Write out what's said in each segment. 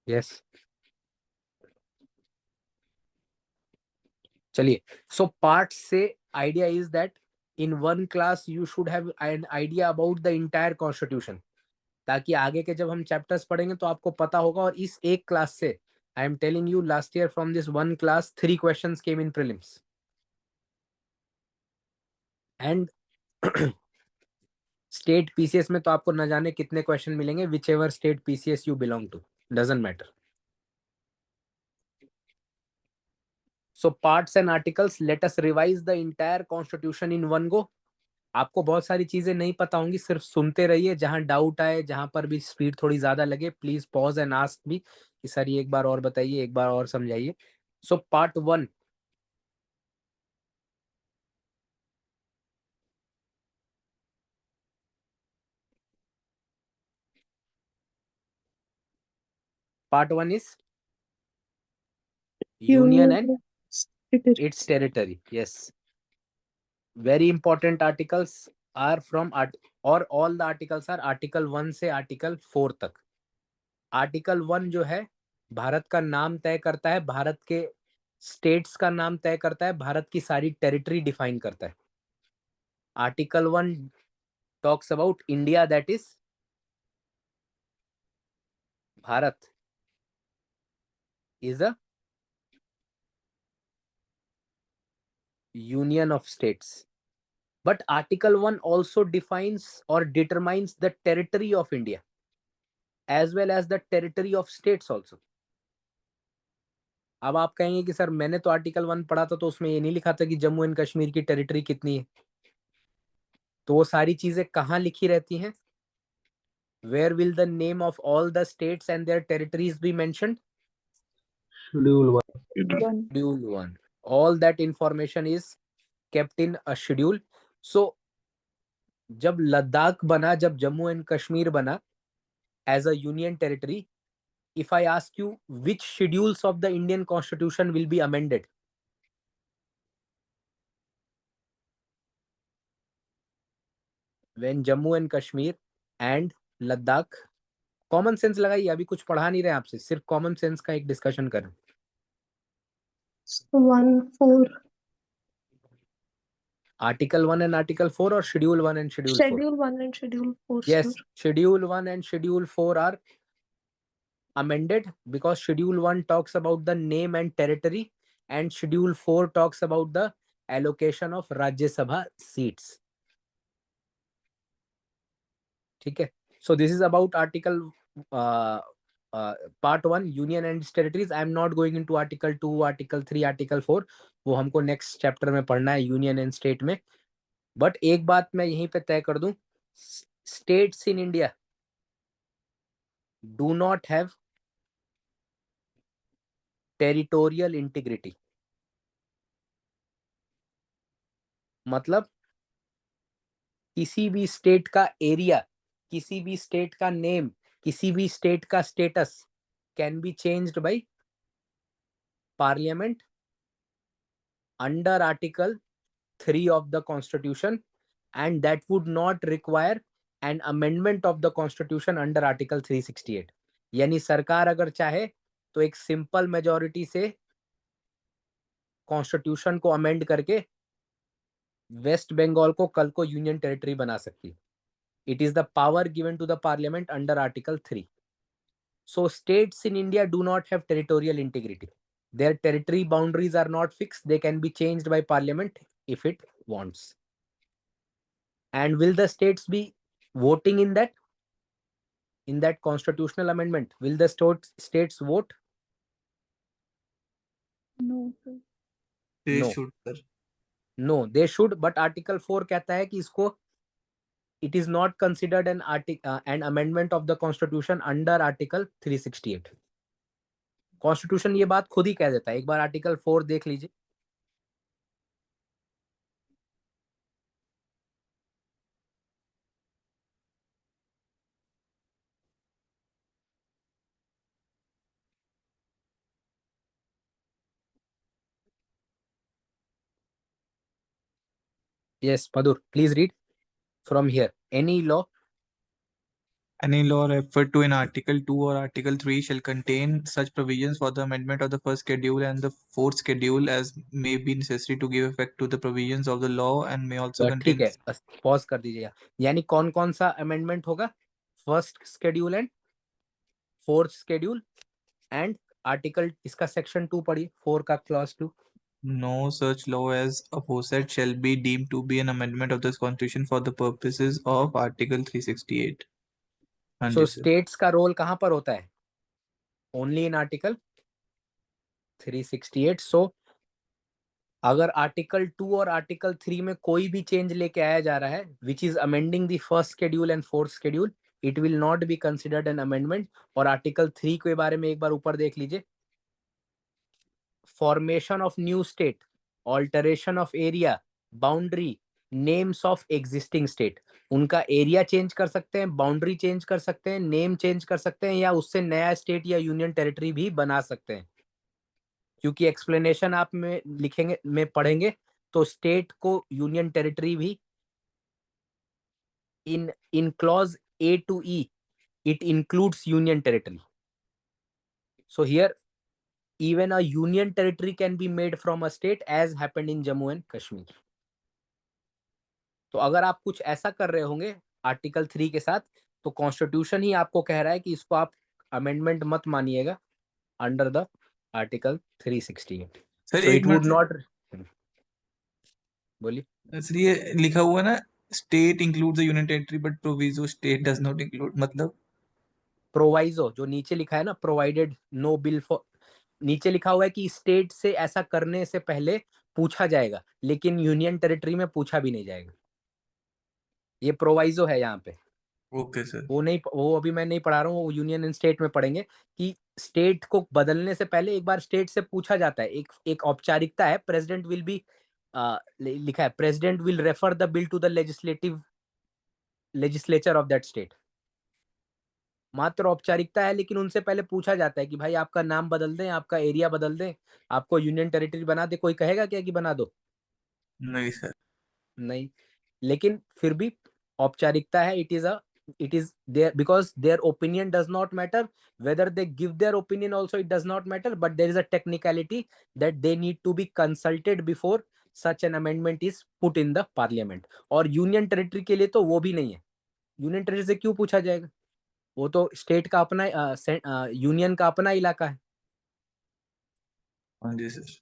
Yes, चलिए। So part से idea is that in one class you should have an idea about the entire constitution, ताकि आगे के जब हम चैप्टर्स पढ़ेंगे तो आपको पता होगा। और इस एक क्लास से I am telling you, last year from this one class 3 questions came in prelims and state PCS में तो आपको न जाने कितने क्वेश्चन मिलेंगे, whichever state PCS you belong to, doesn't matter. So parts and articles, let us revise the entire constitution in one go. आपको बहुत सारी चीजें नहीं पता होंगी, सिर्फ सुनते रहिए। जहां डाउट आए, जहां पर भी स्पीड थोड़ी ज्यादा लगे, please pause and ask me कि सर ये एक बार और बताइए, एक बार और समझाइए। So part one, part one is union and Union Secretary. its territory. Yes, very important articles are from art, or all the articles are article 1 से article 4 तक। आर्टिकल 1 जो है भारत का नाम तय करता है, भारत के स्टेट्स का नाम तय करता है, भारत की सारी टेरिटरी डिफाइन करता है। Article 1 talks about India, that is Bharat is a union of states. But article 1 also defines or determines the territory of India as well as the territory of states also. अब आप कहेंगे कि sir मैंने तो article 1 पढ़ा था, तो उसमें ये नहीं लिखा था कि जम्मू एंड कश्मीर की टेरिटरी कितनी है। तो वो सारी चीजें कहाँ लिखी रहती हैं? Where will the name of all the states and their territories be mentioned? Schedule 1. One. Schedule 1. All that information is kept in a schedule. So जब लद्दाख बना, जब जम्मू एंड कश्मीर बना as a union territory, if I ask you which schedules of the Indian Constitution will be amended? When Jammu and Kashmir and Ladakh, common sense लगाइए, अभी कुछ पढ़ा नहीं रहे आपसे, सिर्फ कॉमन सेंस का एक डिस्कशन करें। 1, 4. आर्टिकल 1 एंड आर्टिकल 4 और schedule 1 and schedule 4? Schedule 1 and Schedule 4, sir. Yes, Schedule 1 and Schedule 4 are amended because Schedule 1 talks about the name and territory and Schedule 4 talks about the allocation of Rajya Sabha seats. ठीक है, so this is about article uh, part 1 union and its territories. I am not going into article 2, article 3, article 4, वो हमको next chapter में पढ़ना है union and state में। But एक बात मैं यहीं पे तय कर दूं, states in India do not have territorial integrity. मतलब किसी भी स्टेट का एरिया, किसी भी स्टेट का नेम, किसी भी स्टेट का status can be changed by parliament under article 3 of the constitution, and that would not require an amendment of the constitution under article 368। यानी सरकार अगर चाहे तो एक सिंपल मेजोरिटी से कॉन्स्टिट्यूशन को अमेंड करके वेस्ट बंगाल को कल को यूनियन टेरिटरी बना सकती है। It is the power given to the parliament under article 3। So states in India do not have territorial integrity. their territory boundaries are not fixed, they can be changed by parliament if it wants। and will the states be voting in that constitutional amendment? Will the states vote? No, sir. They No, should, sir. no, they should, but article 4 कहता है कि इसको it is not considered an amendment of the constitution under article 368। Constitution ये बात खुद ही कह देता है, एक बार आर्टिकल 4 देख लीजिए। Yes, Padur, please read from here. Any law Any law referred to in Article 2 or Article 3 shall contain such provisions for the amendment of the first schedule and the fourth schedule as may be necessary to give effect to the provisions of the law and may also ठीक contain. है, बस pause कर दीजिएगा। यानी कौन कौन सा amendment होगा? First schedule and fourth schedule and article, इसका सेक्शन 2 पढ़िए, 4 का clause 2। No such law as aforesaid shall be deemed to be an amendment of this Constitution for the purposes of Article 368. हाँ सो जी सर। स्टेट्स का role कहां पर होता है? Only in article 368। सो अगर आर्टिकल 2 और आर्टिकल 3 में कोई भी चेंज लेके आया जा रहा है which is amending the first schedule and fourth schedule, it will not be considered an amendment. और आर्टिकल 3 के बारे में एक बार ऊपर देख लीजिए, formation of new state, alteration of area, boundary, names of existing state. उनका एरिया चेंज कर सकते हैं, बाउंड्री चेंज कर सकते हैं, नेम चेंज कर सकते हैं, या उससे नया स्टेट या यूनियन टेरिटरी भी बना सकते हैं। क्योंकि एक्सप्लेनेशन आप में लिखेंगे, में पढ़ेंगे, तो स्टेट को यूनियन टेरिटरी भी in clause A to E it includes union territory. So here even a union territory can be made from a state as happened in Jammu and Kashmir. तो अगर आप कुछ ऐसा कर रहे होंगे आर्टिकल 3 के साथ, तो कॉन्स्टिट्यूशन ही आपको कह रहा है कि इसको आप अमेंडमेंट मत मानिएगा under the article 368। Sir so एक इट वुड मिनट नॉट, बोलिए। सर, ये लिखा हुआ है ना, state includes the union territory but proviso state does not include, मतलब प्रोवाइजो जो नीचे लिखा है ना, प्रोवाइडेड नो बिल फॉर, नीचे लिखा हुआ है कि स्टेट से ऐसा करने से पहले पूछा जाएगा, लेकिन यूनियन टेरिटरी में पूछा भी नहीं जाएगा। ये प्रोवाइजो है यहाँ पे। Okay sir. वो नहीं, वो अभी मैं नहीं पढ़ा रहा हूँ, वो यूनियन एंड स्टेट में पढ़ेंगे कि स्टेट को बदलने से पहले एक बार स्टेट से पूछा जाता है। एक औपचारिकता है, प्रेसिडेंट विल बी, लिखा है president will refer the bill to the legislature of that state. मात्र औपचारिकता है, लेकिन उनसे पहले पूछा जाता है कि भाई आपका नाम बदल दें, आपका एरिया बदल दें, आपको यूनियन टेरिटरी बना दे। कोई कहेगा क्या कि बना दो? नहीं सर। नहीं, लेकिन फिर भी औपचारिकता है। It is there because their opinion does not matter, whether they give their opinion also it does not matter, but there is a technicality that they need to be consulted before such an amendment is put in the parliament. और union territory के लिए तो वो भी नहीं है। Union territory से क्यों पूछा जाएगा? वो तो स्टेट का अपना, यूनियन का अपना इलाका है। हाँ जी सर।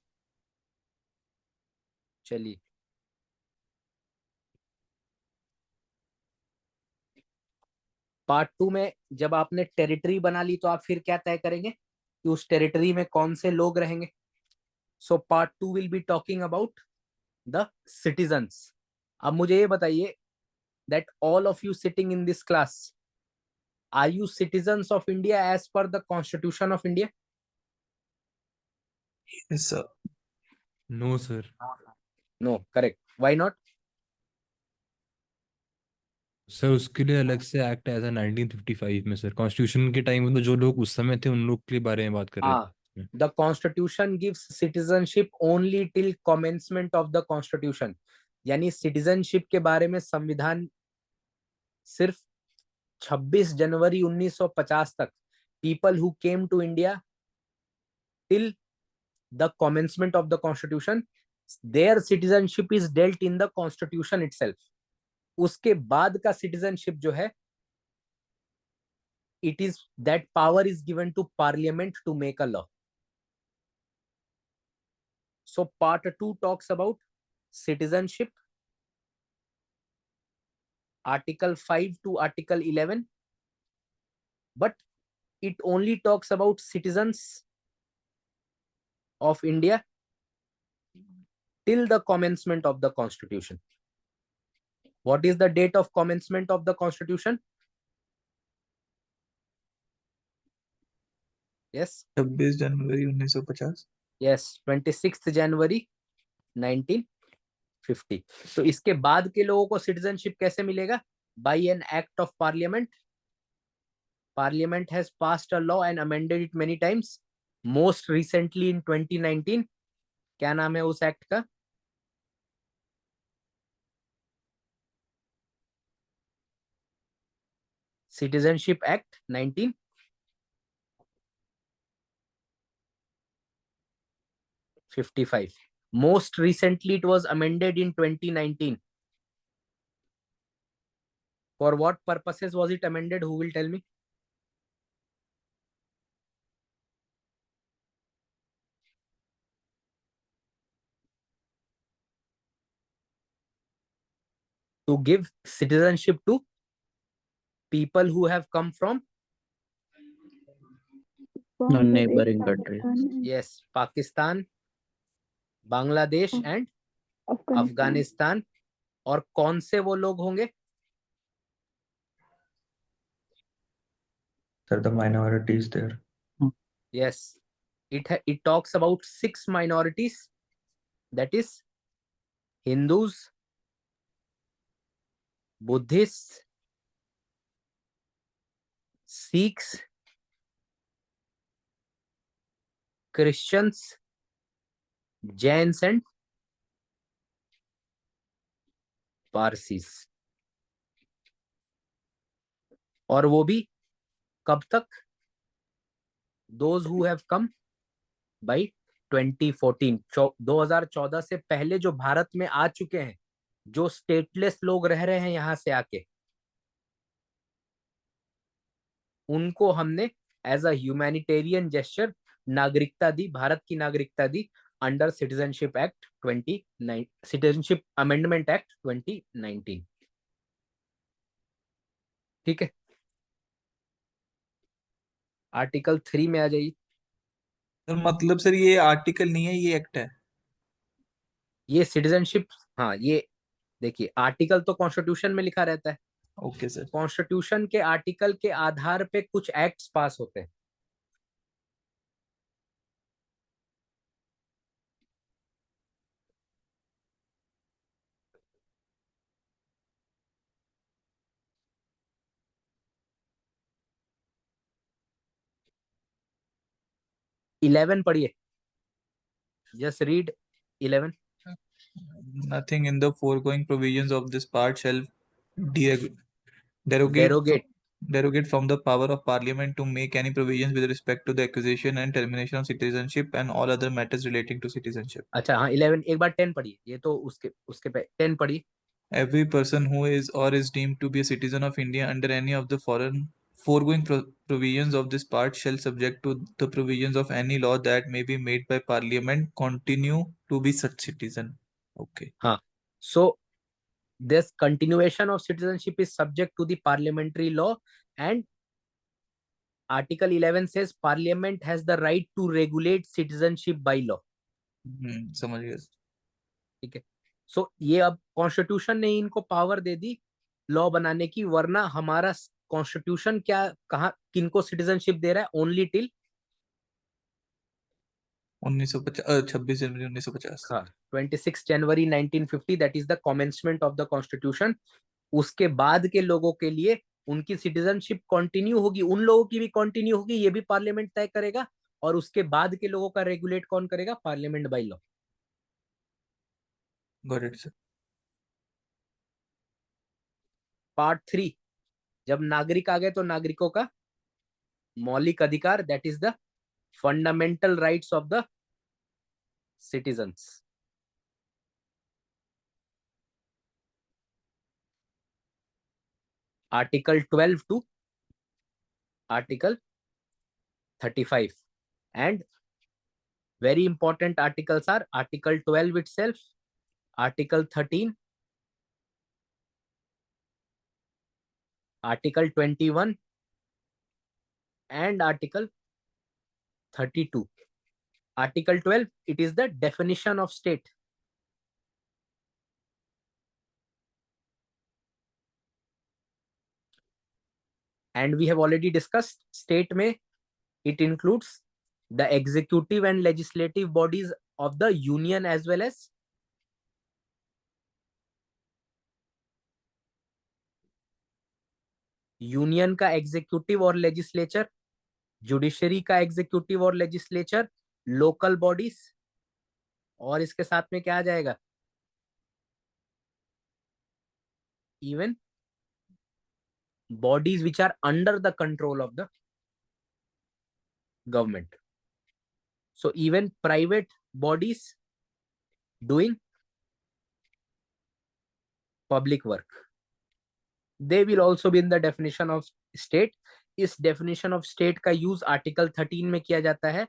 चलिए, पार्ट 2 में जब आपने टेरिटरी बना ली तो आप फिर क्या तय करेंगे कि उस टेरिटरी में कौन से लोग रहेंगे। So part 2 will be talking about the citizens. अब मुझे ये बताइए that all of you sitting in this class, are you citizens of India as per the constitution of India? Yes sir. No sir. No, correct. Why not? Sir उसके लिए अलग से act आया था 1955 में सर, कॉन्स्टिट्यूशन के time में तो जो लोग उस समय थे उन लोग के बारे में बात कर रहे हाँ, थे। The constitution gives citizenship only till commencement of the constitution. यानी सिटीजनशिप के बारे में संविधान सिर्फ 26 जनवरी 1950 तक, people who came to India till the commencement of the constitution, their citizenship is dealt in the constitution itself. उसके बाद का सिटीजनशिप जो है, it is that power is given to parliament to make a law. So part 2 talks about citizenship, article 5 to article 11, but it only talks about citizens of India till the commencement of the constitution. What is the date of commencement of the constitution? Yes, 26 जनवरी 1950। yes, 26th January 1950। तो इसके बाद के लोगों को citizenship कैसे मिलेगा? By an act of parliament. Parliament has passed a law and amended it many times. Most recently in 2019, क्या नाम है उस एक्ट का? Citizenship Act 1955. Most recently, it was amended in 2019. For what purposes was it amended? Who will tell me? To give citizenship to people who have come from Bangladesh, neighboring countries. Pakistan, and yes, Pakistan, Bangladesh Af- and Afghanistan. Afghanistan. और कौन से वो लोग होंगे? Sir, the minorities there. Yes, it talks about 6 minorities, that is Hindus, Buddhists, Sikhs, Christians, Jains and Parsis. और वो भी कब तक? Those who have come by 2014. 2014 से पहले जो भारत में आ चुके हैं, जो स्टेटलेस लोग रह रहे हैं यहाँ से आके, उनको हमने एज अ ह्यूमैनिटेरियन जेस्चर नागरिकता दी, भारत की नागरिकता दी under citizenship act 29, citizenship amendment act 2019. ठीक है, आर्टिकल 3 में आ जाइए. सर मतलब सर ये आर्टिकल नहीं है, ये एक्ट है. ये सिटीजनशिप, हाँ ये देखिए, आर्टिकल तो कॉन्स्टिट्यूशन में लिखा रहता है. Okay sir. कॉन्स्टिट्यूशन के आर्टिकल के आधार पे कुछ एक्ट्स पास होते हैं. इलेवन पढ़िए, just read 11. Nothing in the foregoing provisions of this part shall derogate from the power of Parliament to make any provisions with respect to the acquisition and termination of citizenship and all other matters relating to citizenship. अच्छा हाँ 11, एक बार 10 पढ़िए, ये तो उसके पे 10 पढ़िए. Every person who is or is deemed to be a citizen of India under any of the foregoing provisions of this part shall, subject to the provisions of any law that may be made by Parliament, continue to be such citizen. Okay. हाँ, so this continuation of citizenship is subject to the parliamentary law, and Article 11 says Parliament has the right to regulate citizenship by law. समझ गया. ठीक है, सो ये अब constitution ने इनको power they the law बनाने की, वरना हमारा कॉन्स्टिट्यूशन क्या कहा किनको सिटीजनशिप दे रहा है? ओनली टिल 26 जनवरी 1950. हाँ 26 जनवरी 1950, that is the commencement of the constitution. उसके बाद के लोगों के लिए उनकी सिटीजनशिप कंटिन्यू होगी, उन लोगों की भी कंटिन्यू होगी, ये भी पार्लियामेंट तय करेगा. और उसके बाद के लोगों का रेगुलेट कौन करेगा? Parliament by law. Got it, sir. Part 3, जब नागरिक आ गए तो नागरिकों का मौलिक अधिकार, that is the fundamental rights of the citizens. Article 12 to article 35, and very important articles are Article 12 itself, Article 13, Article 21, and Article 32. Article 12, it is the definition of state. And we have already discussed state में it includes the executive and legislative bodies of the union as well as union का executive और legislature, judiciary का executive और legislature, local bodies, और इसके साथ में क्या आ जाएगा? Even bodies which are under the control of the government. So even private bodies doing public work, they will also be in the definition of state. इस definition of state का use article 13 में किया जाता है.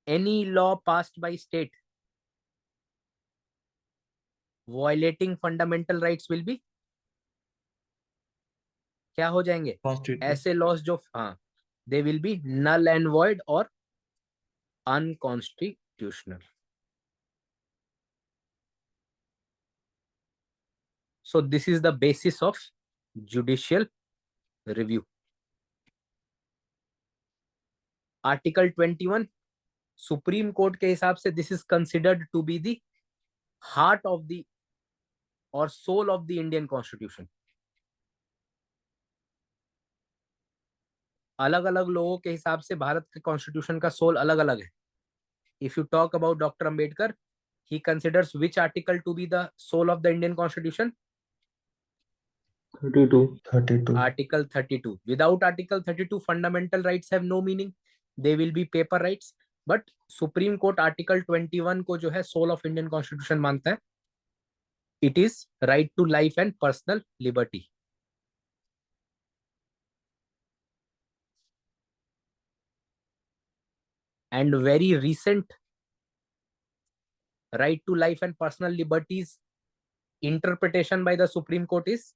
Any law passed by state violating fundamental rights will be, क्या हो जाएंगे? Constitutional. ऐसे laws जो, हाँ, they will be null and void or unconstitutional. So this is the basis of judicial review. Article 21 supreme court के हिसाब से this is considered to be the heart of the और soul of the Indian constitution. अलग अलग लोगों के हिसाब से भारत के कॉन्स्टिट्यूशन का सोल अलग अलग है. If you talk about doctor Ambedkar, he considers which article to be the soul of the Indian constitution? 32. Article 32. Without Article 32, fundamental rights have no meaning. They will be paper rights. But Supreme Court Article 21 को जो है soul of Indian Constitution मानता है. It is right to life and personal liberty. And very recent right to life and personal liberties interpretation by the Supreme Court is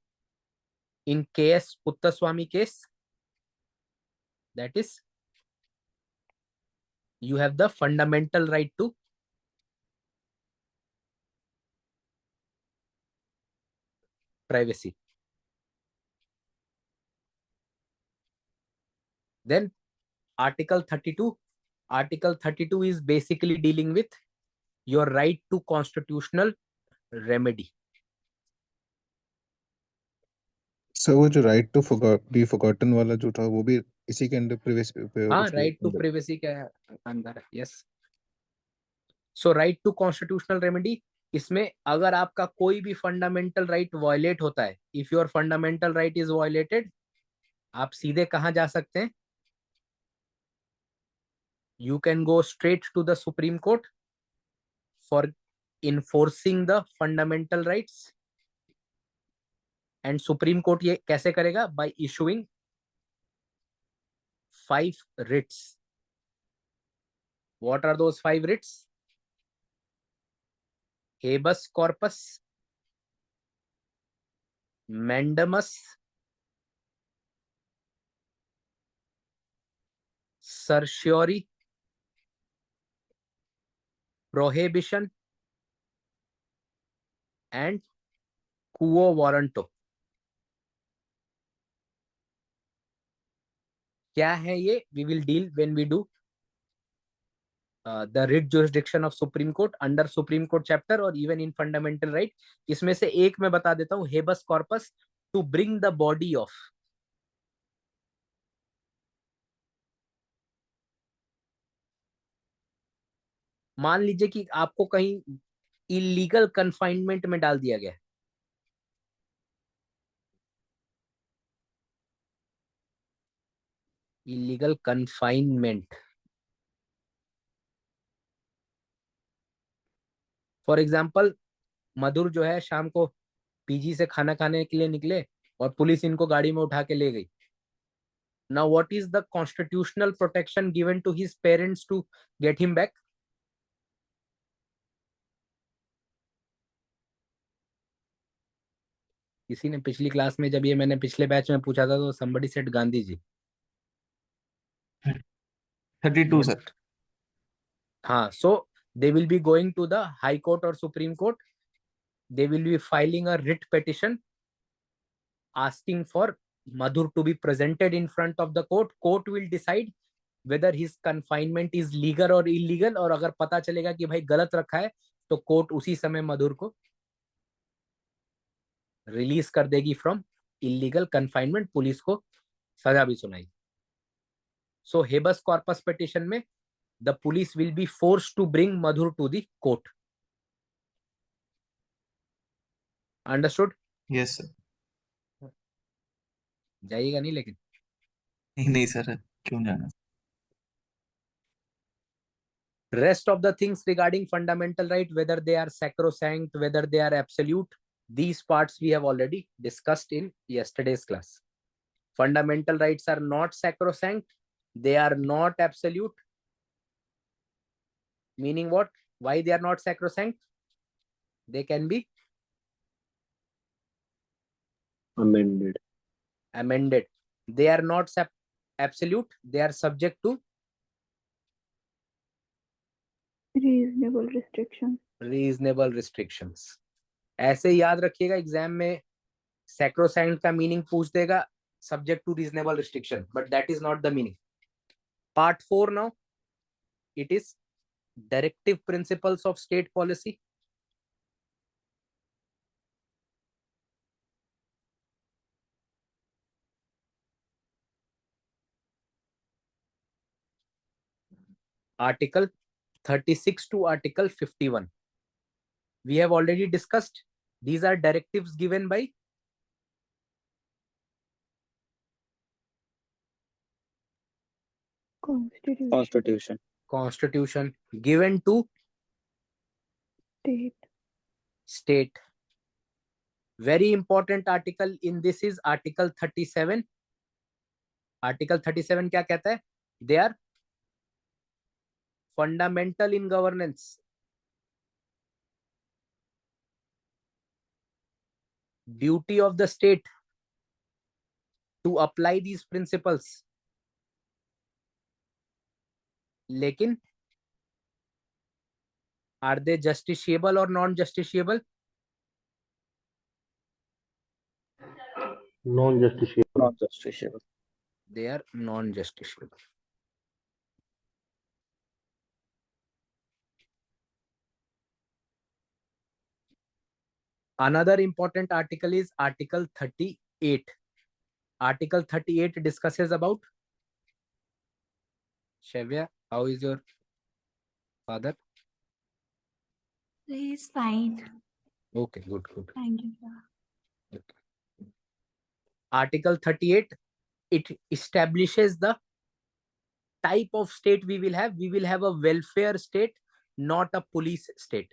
in KS Puttaswamy case. That is, you have the fundamental right to privacy. Then Article 32. Article 32 is basically dealing with your right to constitutional remedy. Sir वो जो right to be forgotten वाला जो था वो भी इसी के अंदर प्रिवेसी हाँ, राइट टू प्रिवेसी के अंदर है. Yes. So right to constitutional remedy, इसमें अगर आपका कोई भी फंडामेंटल राइट वायलेट होता है, if your fundamental right is violated, आप सीधे कहाँ जा सकते हैं? You can go straight to the Supreme Court for enforcing the fundamental rights. And Supreme Court ये कैसे करेगा? By issuing 5 writs. What are those 5 writs? Habeas corpus, mandamus, certiorari, prohibition and quo warranto. क्या है ये? We will deal when we do the writ jurisdiction of Supreme Court under Supreme Court chapter or even in fundamental right. इसमें से एक मैं बता देता हूँ, habeas corpus, to bring the body of मान लीजिए कि आपको कहीं इलीगल कन्फाइनमेंट में डाल दिया गया है. इलीगल कन्फाइनमेंट, फॉर एग्जाम्पल, मधुर जो है शाम को पीजी से खाना खाने के लिए निकले और पुलिस इनको गाड़ी में उठा के ले गई. Now what is the constitutional protection given to his parents to get him back? किसी ने पिछली क्लास में, जब ये मैंने पिछले बैच में पूछा था, तो somebody said Gandhi ji. 32 sir. हाँ, so they will be going to the High Court or Supreme Court. They will be filing a writ petition asking for Madhur to be presented in front of the court. Court will decide whether his confinement is legal or illegal. और अगर पता चलेगा कि भाई गलत रखा है, तो कोर्ट उसी समय मधुर को रिलीज कर देगी फ्रॉम इलीगल कन्फाइनमेंट. पुलिस को सजा भी सुनाई. सो हेबस कॉर्पस पिटिशन में the police will be forced to bring Madhur to the court. Understood? Yes sir. जाइएगा नहीं लेकिन। नहीं सर, क्यों जाना। Rest of the things regarding fundamental right, whether they are sacrosanct, whether they are absolute, these parts we have already discussed in yesterday's class. Fundamental rights are not sacrosanct, they are not absolute. Meaning what? Why they are not sacrosanct? They can be amended. They are not absolute, they are subject to Reasonable restrictions. reasonable restrictions. ऐसे याद रखिएगा, exam में sacrosanct का meaning पूछ देगा, subject to reasonable restriction, but that is not the meaning. Part 4 now, it is directive principles of state policy. Article 36 to Article 51. We have already discussed. These are directives given by Constitution. Constitution. given to State. Very important article in this is Article 37. Article 37 क्या कहता है? They are fundamental in governance. Duty of the state to apply these principles. लेकिन are they justiciable or non-justiciable? Non-justiciable. Non-justiciable. They are non-justiciable. Another important article is Article 38. Article 38 discusses about Shavya. How is your father? He is fine. Okay, good. Thank you, sir. Article 38, it establishes the type of state we will have. We will have a welfare state, not a police state.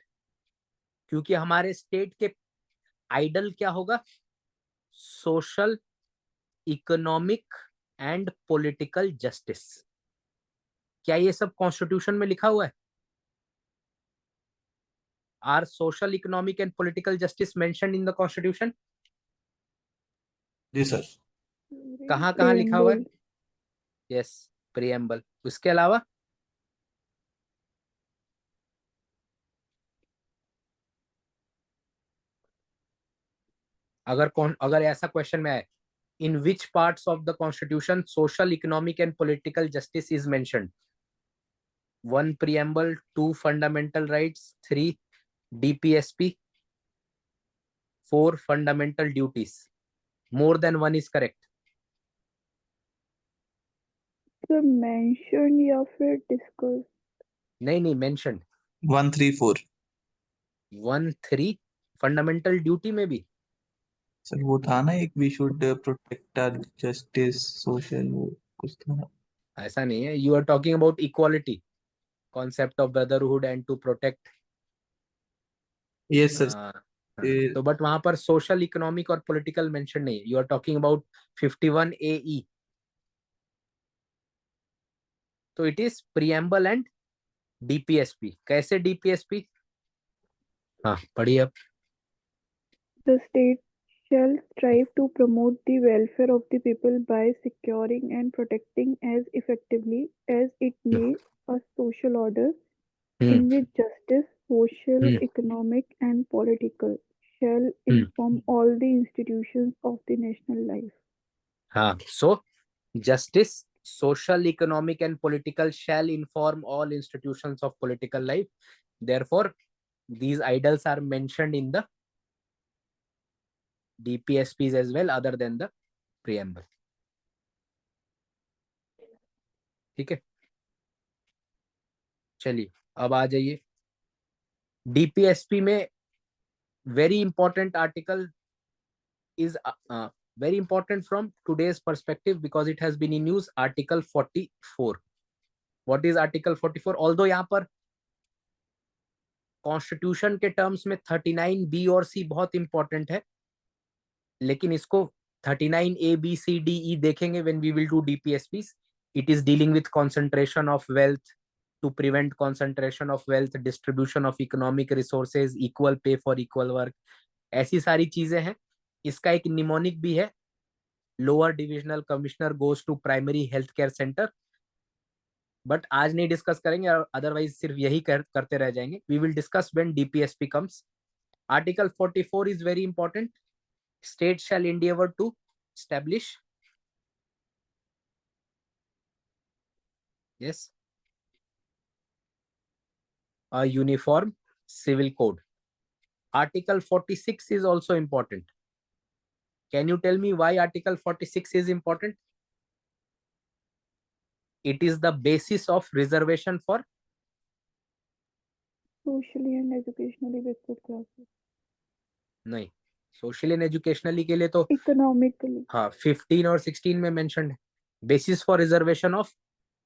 क्योंकि हमारे state के ideal क्या होगा? Social, economic and political justice. क्या ये सब constitution में लिखा हुआ है? Are social, economic and political justice mentioned in the constitution? जी सर। कहाँ लिखा हुआ है? Yes, preamble. उसके अलावा अगर ऐसा क्वेश्चन में आए, in which parts of the constitution social, economic and political justice is mentioned? 1 preamble, 2 fundamental rights, 3 DPSP, 4 fundamental duties. More than one is correct. So mentioned या फिर discussed? नहीं, mentioned. 1, 3, 4 1, 3 fundamental duty में भी. Sir वो था ना एक, we should protect our justice social, वो कुछ था ना। ऐसा नहीं है. You are talking about equality, concept of brotherhood and to protect. Yes sir. तो बट वहां पर सोशल, इकोनॉमिक और पॉलिटिकल मेंशन नहीं है. You are talking about 51 AE. तो it is preamble and DPSP. कैसे DPSP? हाँ, पढ़िए अब. The state shall strive to promote the welfare of the people by securing and protecting as effectively as it may a social order in which justice, social, economic and political shall inform all the institutions of the national life. हाँ, so justice, social, economic and political shall inform all institutions of political life. Therefore, these ideals are mentioned in the DPSPs as well, other than the preamble. ठीक है, चलिए अब आ जाइए. DPSP में very important article is very important from today's perspective because it has been in news. Article 44. What is Article 44? Although यहाँ पर constitution के terms में 39 बी और सी बहुत इंपॉर्टेंट है, लेकिन इसको 39 A B C D E देखेंगे when we will do DPSPs. It is dealing with concentration of wealth, to prevent concentration of wealth, distribution of economic resources, equal pay for equal work, ऐसी सारी चीजें हैं. इसका एक mnemonic भी है, lower divisional commissioner goes to primary health care centre, but आज नहीं डिस्कस करेंगे, अदरवाइज सिर्फ यही करते रह जाएंगे. We will discuss when DPSP comes. Article 44 is very important. State shall endeavor to establish, yes, a uniform civil code. Article 46 is also important. Can you tell me why Article 46 is important? It is the basis of reservation for socially and educationally backward classes. नहीं, socially and educationally के लिए तो Economically. हाँ 15 और 16 में mentioned है. Basis for reservation of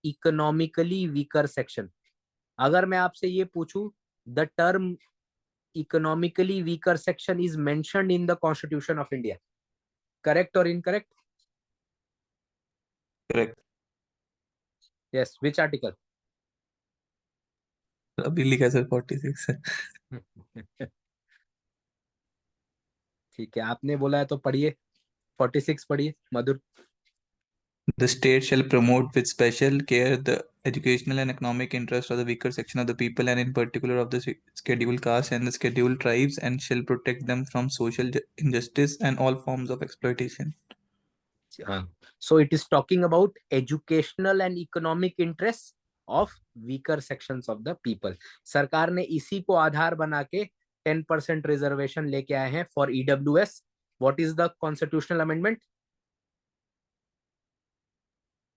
economically weaker section. अगर मैं आपसे ये पूछूं, the term economically weaker section is mentioned in the constitution of India, correct और incorrect? Correct. Yes, which article? अभी लिखा सर 46 है. ठीक है, आपने बोला है तो पढ़िए, 46 पढ़िए मधुर. The state shall promote with special care the educational and economic interest of the weaker section of the people, and in particular of the scheduled castes and the scheduled tribes, and shall protect them from social injustice and all forms of exploitation. So it is talking about educational and economic interests of weaker sections of the people. सरकार ने इसी को आधार बना के 10% reservation लेके आए हैं for EWS. What is the constitutional amendment?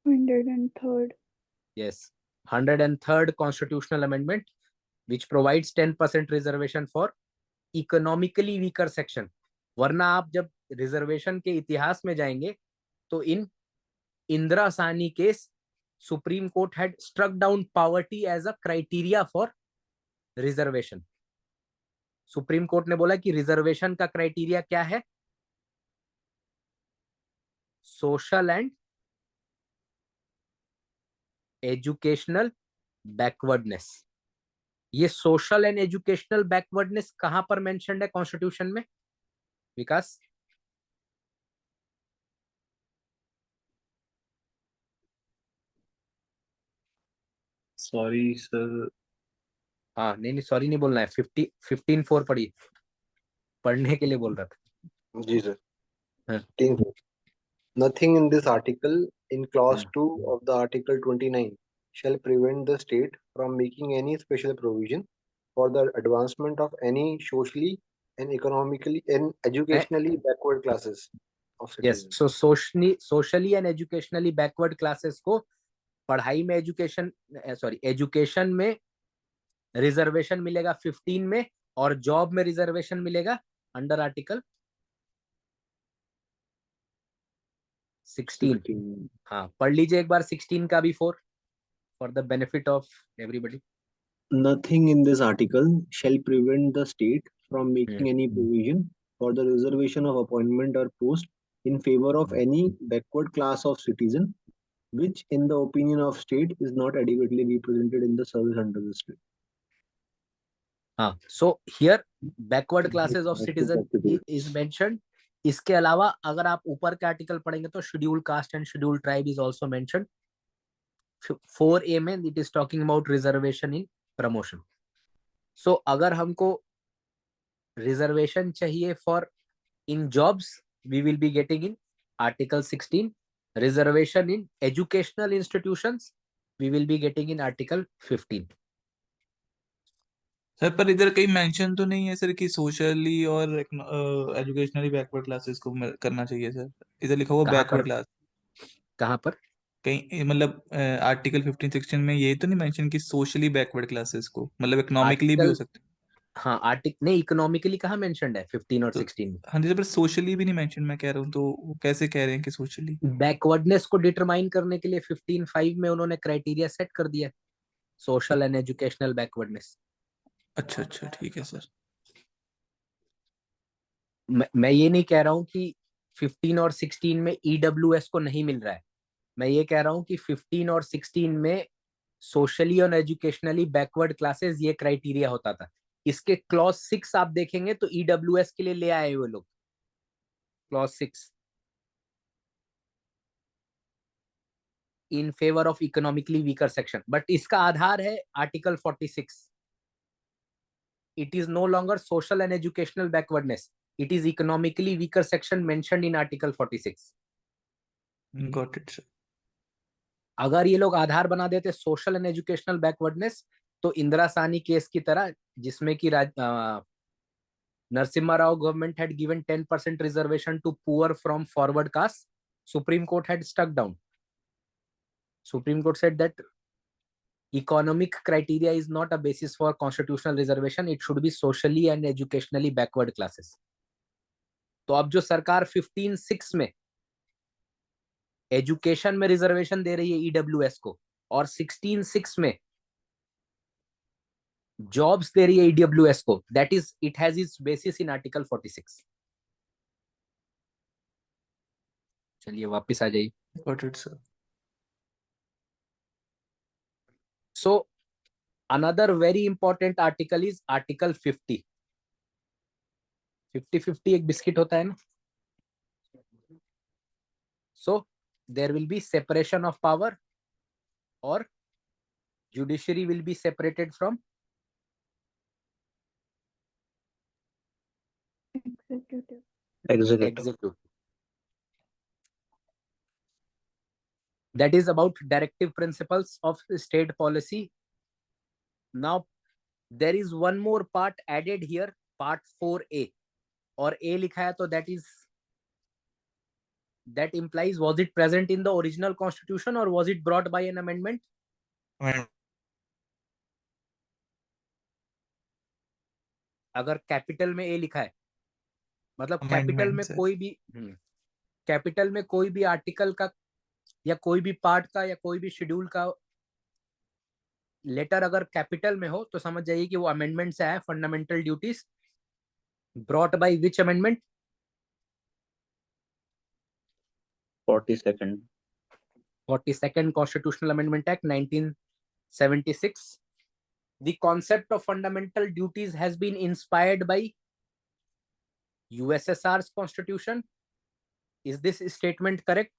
103rd. Yes, 103rd constitutional amendment, which provides 10% reservation for economically weaker section. वरना आप जब रिजर्वेशन के इतिहास में जाएंगे तो in Indira Sawhney case, supreme court had struck down poverty as a criteria for reservation. Supreme court ने बोला कि रिजर्वेशन का क्राइटेरिया क्या है? Social and educational backwardness. ये सोशल एंड एजुकेशनल बैकवर्डनेस कहां पर मेंशन्ड है कॉन्स्टिट्यूशन में, विकास? Sorry sir. हाँ, नहीं सॉरी नहीं बोलना है. 15-4 पढ़िए, पढ़ने के लिए बोल रहा था. जी सर. हाँ. Nothing in this article in clause 2 of the article 29 shall prevent the state from making any special provision for the advancement of any socially and economically and educationally backward classes of Yes, citizens. so socially and educationally backward classes को पढ़ाई में education में reservation मिलेगा 15 में, और job में reservation मिलेगा under article 16. हाँ, पढ़ लीजिए एक बार 16 का भी for the benefit of everybody. Nothing in this article shall prevent the state from making any provision for the reservation of appointment or post in favor of any backward class of citizen which in the opinion of state is not adequately represented in the service under the state. हाँ, so here backward classes of citizen is mentioned. इसके अलावा अगर आप ऊपर के article पढ़ेंगे तो scheduled caste and scheduled tribe is also mentioned. 4A में it is talking about reservation in promotion. So अगर हमको रिजर्वेशन चाहिए for in jobs, we will be getting in article 16. Reservation in educational institutions, we will be getting in article 15. Sir पर इधर कहीं mention तो नहीं है सर कि सोशली और एजुकेशनली बैकवर्ड क्लासेस को करना चाहिए सर. इधर लिखा हुआ बैकवर्ड क्लास. कहाँ पर? कहीं मतलब आर्टिकल 15-16 में ये तो नहीं मेंशन कि सोशली बैकवर्ड क्लासेस को, मतलब इकोनॉमिकली भी हो सकते हैं. हाँ आर्टिकल नहीं, इकोनॉमिकली कहाँ मेंशन्ड है 15 और तो 16 में? हाँ जी, पर सोशली भी नहीं मेंशन मैं कह रहा हूँ, तो वो कैसे कह रहे हैं कि सोशली? बैकवर्डनेस को डिटरमाइन करने के लिए 15(5) में उन्होंने क्राइटेरिया सेट कर दिया, सोशल एंड एजुकेशनल बैकवर्डनेस। अच्छा अच्छा, ठीक है सर। मैं ये नहीं कह रहा हूँ कि 15 और 16 में ईडब्ल्यूएस को नहीं मिल रहा है, मैं ये कह रहा हूँ कि 15 और 16 में सोशली और एजुकेशनली बैकवर्ड क्लासेस ये क्राइटेरिया होता था। इसके क्लॉज 6 आप देखेंगे तो ईडब्ल्यूएस के लिए ले आए हुए लोग, clause 6 in favour of economically weaker section, but इसका आधार है article 46। It is no longer social and educational backwardness, it is economically weaker section mentioned in article 46। Got it sir. अगर ये लोग आधार बना देते सोशल एंड एजुकेशनल बैकवर्डनेस, तो Indira Sawhney case की तरह, जिसमें कि Narasimha Rao government had given 10% reservation to poor from forward caste, Supreme Court had struck down. Supreme Court said that economic criteria is not a basis for constitutional reservation, it should be socially and educationally backward classes. तो अब जो सरकार 15(6) में education में reservation दे रही है EWS को, और 16(6) में जॉब्स दे रही है ईडब्ल्यूएस को, that is it has its basis in article 46। चलिए वापस आ जाइए। Got it sir. So another very important article is article 50। 50-50 एक बिस्किट होता है ना। So there will be separation of power, or judiciary will be separated from Executive. Executive. executive. That is about directive principles of state policy. Now there is one more part added here, part 4A, और A लिखा है तो that implies, was it present in the original constitution or was it brought by an amendment? अगर capital में ए लिखा है, मतलब capital में कोई भी कैपिटल में कोई भी आर्टिकल का या कोई भी पार्ट का या कोई भी शेड्यूल का लेटर अगर कैपिटल में हो तो समझ जाइए कि वो अमेंडमेंट से आया, fundamental duties brought by which amendment? 42nd. 42nd Constitutional Amendment Act 1976. The concept of fundamental duties has been inspired by USSR's constitution. Is this statement correct?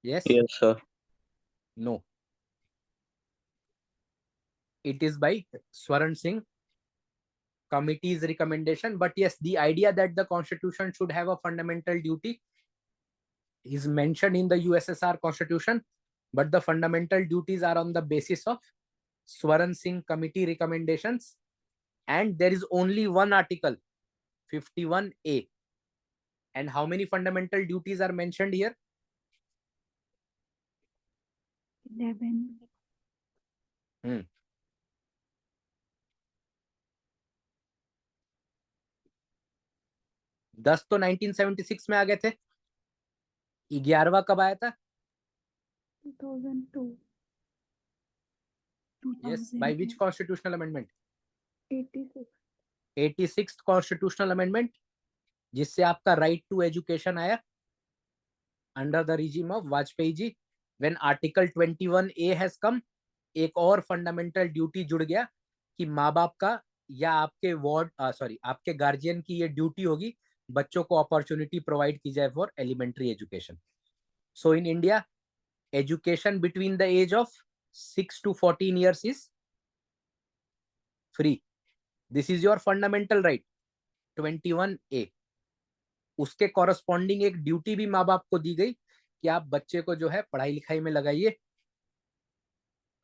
Yes? Yes, sir. No. It is by Swaran Singh committee's recommendation, but yes, the idea that the constitution should have a fundamental duty is mentioned in the USSR constitution, but the fundamental duties are on the basis of Swaran Singh committee recommendations, and there is only one article, 51A. And how many fundamental duties are mentioned here? 11. 10 तो 1976 में आ गए थे, 11वां कब आया था? 2002. Yes, by which constitutional amendment? 86. 86th constitutional amendment, जिससे आपका right to education आया under the regime of Vajpayee ji. When article 21A has come, एक और फंडामेंटल ड्यूटी जुड़ गया कि माँ बाप का या आपके आपके गार्जियन की ये ड्यूटी होगी बच्चों को अपॉर्चुनिटी प्रोवाइड की जाए for elementary education. So in India education between the age of 6 to 14 years is free. This is your fundamental right, 21A. उसके कॉरस्पॉन्डिंग एक ड्यूटी भी माँ बाप को दी गई कि आप बच्चे को जो है पढ़ाई लिखाई में लगाइए,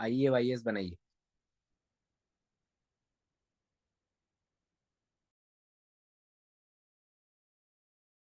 IAS बनाइए।